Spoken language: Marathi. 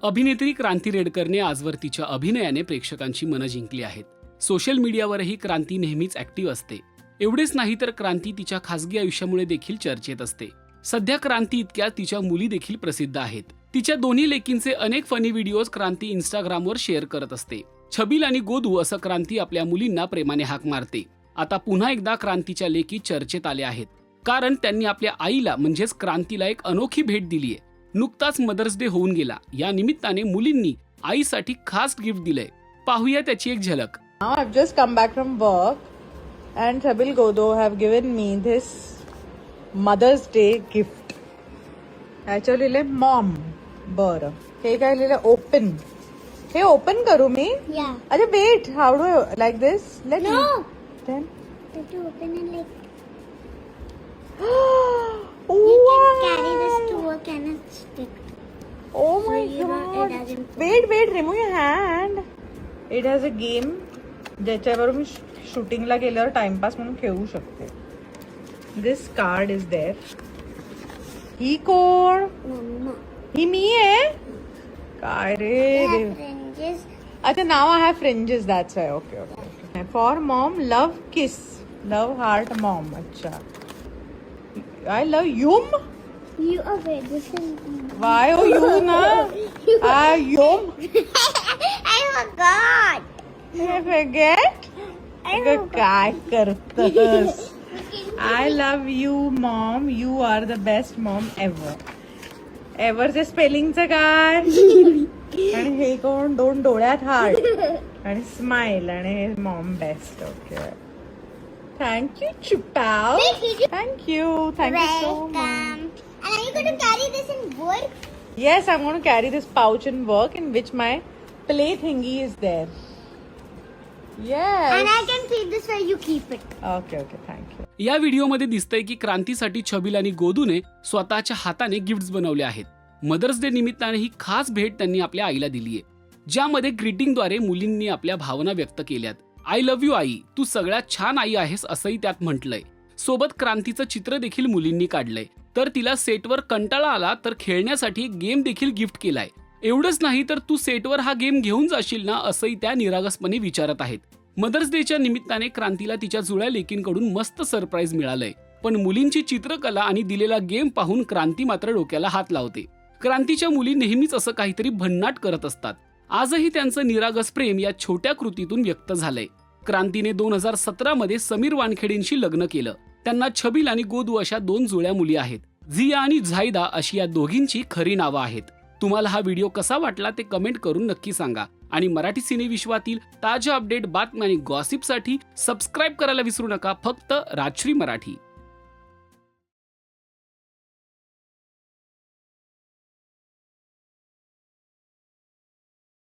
अभिनेत्री क्रांती रेडकरने आजवर तिच्या अभिनयाने प्रेक्षकांची मनं जिंकली आहेत. सोशल मीडियावरही क्रांती नेहमीच ऍक्टिव्ह असते. एवढेच नाही तर क्रांती तिच्या खासगी आयुष्यामुळे देखील चर्चेत असते. सध्या क्रांती इतक्या तिच्या मुली देखील प्रसिद्ध आहेत. तिच्या दोन्ही लेकींचे अनेक फनी व्हिडिओज क्रांती इंस्टाग्रामवर शेअर करत असते. छबिल आणि गोदू असं क्रांती आपल्या मुलींना प्रेमाने हाक मारते. आता पुन्हा एकदा क्रांतीच्या लेकी चर्चेत आल्या आहेत, कारण त्यांनी आपल्या आईला म्हणजेच क्रांतीला एक अनोखी भेट दिलीय. नुकताच मदर्स डे होऊन गेला. या निमित्ताने मुलींनी आईसाठी खास गिफ्ट दिलंय. पाहूया त्याची एक झलक. Now I've just come back from work and Chabil Godo have given me this Mother's Day gift. ह्याच्यावर लिहिलंय मॉम. बरं, हे काय लिहिलंय ओपन. हे ओपन करू मी? Yeah. अरे wait, how do like this? Let No. Then To open and like oh, you can carry this to work and it's stick. oh my you know, god. it doesn't- Wait, remove your hand. It has a game ज्याच्यावर मी शूटिंगला गेल्यावर टाइमपास म्हणून खेळू शकते. दिस कार्ड इज देअर. ही कोण? Mama. ही मी आहे काय I रे have fringes. अच्छा, now I have fringes, that's why. Okay okay. For mom love kiss, love heart mom. अच्छा, I love yum. You are very different. Why oh you ना I yum. I forgot. I forget. अगं काय करतस? I love you mom, you are the best mom ever. एव्हरचे स्पेलिंगचं काय? आणि हे कोण? दोन डोळ्यात हार्ट आणि स्माइल आणि हे मॉम बेस्ट. ओके, थँक्यू चुपाव. Thank you so much. Welcome. And are you going to carry this in work? Yes, I'm going to carry this pouch in work in which my play thingy is there. Yes. And I can keep this where you keep it. Okay, thank you. या व्हिडिओमध्ये दिसतंय की क्रांतीसाठी छबिल आणि गोदूने स्वतःच्या हाताने गिफ्ट्स बनवले आहेत. मदर्स डे निमित्ताने ही खास भेट त्यांनी आपल्या आईला दिलीये, ज्यामध्ये ग्रीटिंगद्वारे मुलींनी आपल्या भावना व्यक्त केल्यात. आय लव्ह यू आई, तू सगळ्यात छान आई आहेस असंही त्यात म्हटलंय. सोबत क्रांतीचं चित्र देखील मुलींनी काढलंय. तर तिला सेटवर कंटाळा आला तर खेळण्यासाठी एक गेम देखील गिफ्ट केलाय. एवढंच नाही तर तू सेटवर हा गेम घेऊन जाशील ना असंही त्या निरागसपणे विचारत आहेत. मदर्स डेच्या निमित्ताने क्रांतीला तिच्या जुळ्या लेकींकडून मस्त सरप्राईज मिळालंय. पण मुलींची चित्रकला आणि दिलेला गेम पाहून क्रांती मात्र डोक्याला हात लावते. क्रांतीच्या मुली नेहमीच असं काहीतरी भन्नाट करत असतात. आजही त्यांचं निरागस प्रेम या छोट्या कृतीतून व्यक्त झालंय. क्रांतीने 2017 मध्ये समीर वानखेडेंशी लग्न केलं. त्यांना छबिल आणि गोदू अशा 2 जुळ्या मुली आहेत. झिया आणि झायदा अशी या दोघींची खरी नावं आहेत. तुम्हाला हा व्हिडिओ कसा वाटला ते कमेंट करून नक्की सांगा. आणि मराठी सिनेविश्वातील ताज्या अपडेट, बातम्या आणि गॉसिपसाठी सबस्क्राईब करायला विसरू नका. फक्त राजश्री मराठी.